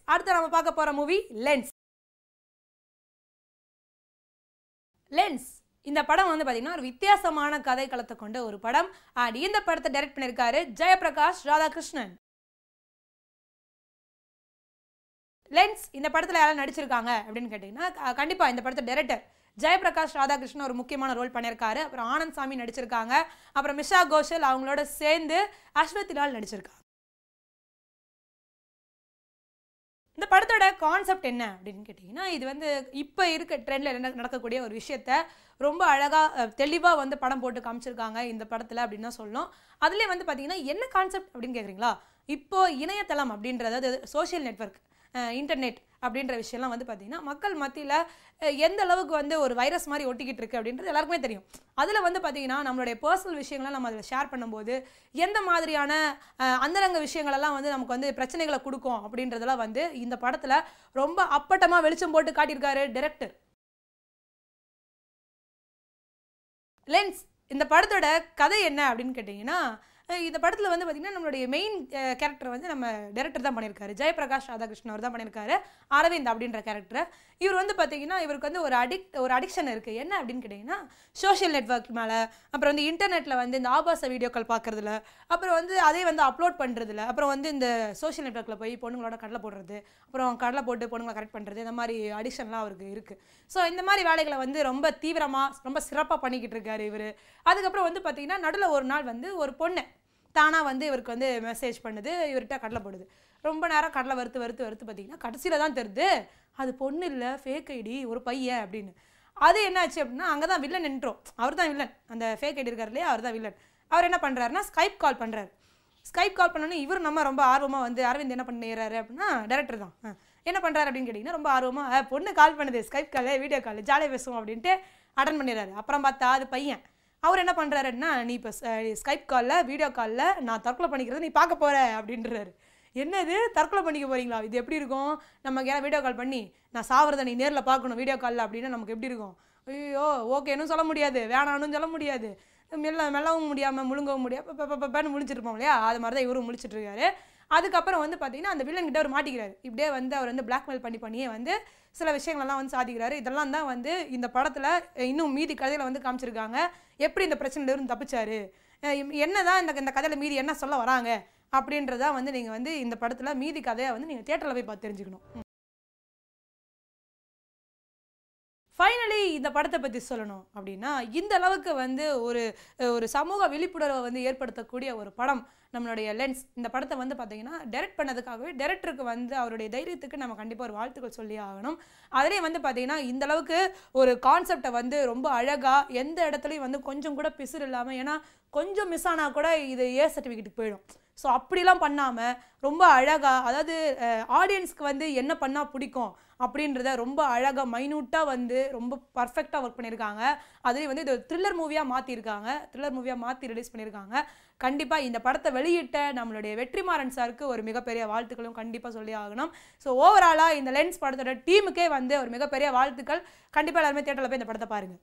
அடுத்து நம்ம பார்க்க போற மூவி லென்ஸ். லென்ஸ் இந்த படம் வந்து பாத்தீங்கன்னா ஒரு வித்தியாசமான கதை களத்தை கொண்ட ஒரு படம். அண்ட் இந்த படத்தை டைரக்ட் பண்ணிருக்காரு ஜெயபிரகாஷ் ராதாகிருஷ்ணன். லென்ஸ் இந்த படத்துல யாரும் நடிச்சிருக்காங்க அப்படின்னு கேட்டீங்கன்னா கண்டிப்பா இந்த படத்தை டைரக்டர் ஜெயபிரகாஷ் ராதாகிருஷ்ணன் ஒரு முக்கியமான ரோல் பண்ணியிருக்காரு. அப்புறம் ஆனந்த் சாமி நடிச்சிருக்காங்க. அப்புறம் மிஷா கோஷல் அவங்களோட சேர்ந்து அஸ்வதி லால் நடிச்சிருக்காங்க. இந்த படத்தோட கான்செப்ட் என்ன அப்படின்னு கேட்டிங்கன்னா இது வந்து இப்போ இருக்க ட்ரெண்டில் நடக்கக்கூடிய ஒரு விஷயத்த ரொம்ப அழகாக தெளிவாக வந்து படம் போட்டு காமிச்சிருக்காங்க இந்த படத்தில் அப்படின்னு தான் சொல்லணும். அதுலேயே வந்து பார்த்தீங்கன்னா என்ன கான்செப்ட் அப்படின்னு கேட்குறீங்களா, இப்போது இணையதளம் அப்படின்றது அது சோஷியல் நெட்வொர்க் இன்டர்நெட் அப்படின்ற விஷயம்லாம் வந்து பார்த்திங்கன்னா மக்கள் மத்தியில் எந்த அளவுக்கு வந்து ஒரு வைரஸ் மாதிரி ஒட்டிக்கிட்டு இருக்குது அப்படின்றது எல்லாருக்குமே தெரியும். அதில் வந்து பார்த்திங்கன்னா நம்மளுடைய பர்சனல் விஷயங்கள்லாம் நம்ம அதில் ஷேர் பண்ணும்போது எந்த மாதிரியான அந்தரங்க விஷயங்களெல்லாம் வந்து நமக்கு வந்து பிரச்சனைகளை கொடுக்கும் அப்படின்றதெல்லாம் வந்து இந்த படத்தில் ரொம்ப அப்பட்டமாக வெளிச்சம் போட்டு காட்டியிருக்காரு டைரக்டர். லென்ஸ் இந்த படத்தோட கதை என்ன அப்படின்னு கேட்டிங்கன்னா இந்த படத்தில் வந்து பார்த்திங்கன்னா நம்மளுடைய மெயின் கேரக்டர் வந்து நம்ம டைரக்டர் தான் பண்ணியிருக்காரு. ஜெயபிரகாஷ் ராதாகிருஷ்ணன் அவர் தான் பண்ணியிருக்காரு. அரவிந்த் அப்படின்ற கேரக்டர். இவர் வந்து பார்த்திங்கன்னா இவருக்கு வந்து ஒரு அடிக்ஷன் இருக்குது. என்ன அப்படின்னு கேட்டிங்கன்னா சோஷியல் நெட்வொர்க் மேலே, அப்புறம் வந்து இன்டர்நெட்டில் வந்து இந்த ஆபாச வீடியோக்கள் பார்க்குறதுல, அப்புறம் வந்து அதே வந்து அப்லோட் பண்ணுறதுல, அப்புறம் வந்து இந்த சோஷியல் நெட்வொர்க்கில் போய் பொண்ணுங்களோட கடலை போடுறது, அப்புறம் கடலை போட்டு பொண்ணுங்களை கரெக்ட் பண்ணுறது, இந்த மாதிரி அடிக்ஷன்லாம் அவருக்கு இருக்குது. ஸோ இந்த மாதிரி வேலைகளை வந்து ரொம்ப தீவிரமாக ரொம்ப சிறப்பாக பண்ணிக்கிட்டு இருக்காரு இவர். அதுக்கப்புறம் வந்து பார்த்திங்கன்னா நடுவில் ஒரு நாள் வந்து ஒரு பொண்ணு தானாக வந்து இவருக்கு வந்து மெசேஜ் பண்ணுது, இவர்கிட்ட கடலை போடுது. ரொம்ப நேரம் கடலை வறுத்து பார்த்திங்கன்னா கடைசியில் தான் தெரியுது அது பொண்ணு இல்லை, ஃபேக் ஐடி, ஒரு பையன் அப்படின்னு. அது என்னாச்சு அப்படின்னா அங்கே தான் வில்லன் நின்றோம். அவர் தான் வில்லன், அந்த ஃபேக் ஐடி இருக்கார் இல்லையா, அவர் தான் வில்லன். அவர் என்ன பண்ணுறாருன்னா ஸ்கைப் கால் பண்ணுறாரு. ஸ்கைப் கால் பண்ணோன்னே இவர் நம்ம ரொம்ப ஆர்வமாக வந்து அரவிந்த் என்ன பண்ணிடுறாரு அப்படின்னா டைரக்டர் தான் என்ன பண்ணுறாரு அப்படின்னு கேட்டிங்கன்னா ரொம்ப ஆர்வமாக பொண்ணு கால் பண்ணுது, ஸ்கைப் கால் வீடியோ கால் ஜாலியாக பேசுவோம் அப்படின்ட்டு அட்டன் பண்ணிடுறாரு. அப்புறம் பார்த்தா அது பையன். அவர் என்ன பண்ணுறாருன்னா நீ இப்போ ஸ்கைப் காலில் வீடியோ காலில் நான் தற்கொலை பண்ணிக்கிறத நீ பார்க்க போகிற அப்படின்றாரு. என்னது தற்கொலை பண்ணிக்க போகிறீங்களா, இது எப்படி இருக்கும், நமக்கு ஏன்னா வீடியோ கால் பண்ணி நான் சாவறதை நீ நேரில் பார்க்கணும் வீடியோ காலில் அப்படின்னா நமக்கு எப்படி இருக்கும். ஐயோ ஓகேன்னு சொல்ல முடியாது, வேணான்னு சொல்ல முடியாது, மெல்லவும் முடியாமல் முழுங்கவும் முடியாது முழிச்சிருப்போம் இல்லையா, அது மாதிரி தான் இவரும் முழிச்சிட்ருக்காரு. அதுக்கப்புறம் வந்து பார்த்தீங்கன்னா அந்த வில்லன் கிட்ட அவர் மாட்டிக்கிறாரு. இப்படியே வந்து அவர் வந்து பிளாக்மெயில் பண்ணியே வந்து சில விஷயங்கள்லாம் வந்து சாதிக்கிறாரு. இதெல்லாம் தான் வந்து இந்த படத்தில் இன்னும் மீதி கதையில் வந்து காமிச்சிருக்காங்க. எப்படி இந்த பிரச்சனையிலிருந்து தப்பிச்சாரு, என்னதான் இந்த கதையில் மீதி என்ன சொல்ல வராங்க அப்படின்றதா வந்து நீங்கள் வந்து இந்த படத்தில் மீதி கதையை வந்து நீங்கள் தியேட்டரில் போய் பார்த்து தெரிஞ்சுக்கணும். ஃபைனலி இந்த படத்தை பற்றி சொல்லணும் அப்படின்னா இந்த அளவுக்கு வந்து ஒரு சமூக விழிப்புணர்வை வந்து ஏற்படுத்தக்கூடிய ஒரு படம் நம்மளுடைய லென்ஸ். இந்த படத்தை வந்து பார்த்தீங்கன்னா டைரக்ட் பண்ணதுக்காகவே டைரக்டருக்கு வந்து அவருடைய தைரியத்துக்கு நம்ம கண்டிப்பாக ஒரு வாழ்த்துக்கள் சொல்லி ஆகணும். அதிலே வந்து பார்த்தீங்கன்னா இந்த அளவுக்கு ஒரு கான்செப்டை வந்து ரொம்ப அழகாக எந்த இடத்துலையும் வந்து கொஞ்சம் கூட பிசுறு இல்லாமல், ஏன்னா கொஞ்சம் மிஸ் ஆனால் கூட இது ஏ சர்டிஃபிகேட்டுக்கு போயிடும். ஸோ அப்படிலாம் பண்ணாமல் ரொம்ப அழகாக, அதாவது ஆடியன்ஸ்க்கு வந்து என்ன பண்ணால் பிடிக்கும் அப்படின்றத ரொம்ப அழகாக மைன்யூட்டாக வந்து ரொம்ப பர்ஃபெக்டாக ஒர்க் பண்ணியிருக்காங்க. அதுலேயும் வந்து இது த்ரில்லர் மூவியாக மாற்றி ரிலீஸ் பண்ணியிருக்காங்க. கண்டிப்பாக இந்த படத்தை வெளியிட்ட நம்மளுடைய வெற்றிமாறன் சாருக்கு ஒரு மிகப்பெரிய வாழ்த்துக்களும் கண்டிப்பாக சொல்லி ஆகணும். ஸோ ஓவராலாக இந்த லென்ஸ் படத்தோட டீமுக்கே வந்து ஒரு மிகப்பெரிய வாழ்த்துக்கள். கண்டிப்பாக எல்லாருமே தியேட்டரில் போய் இந்த படத்தை பாருங்கள்.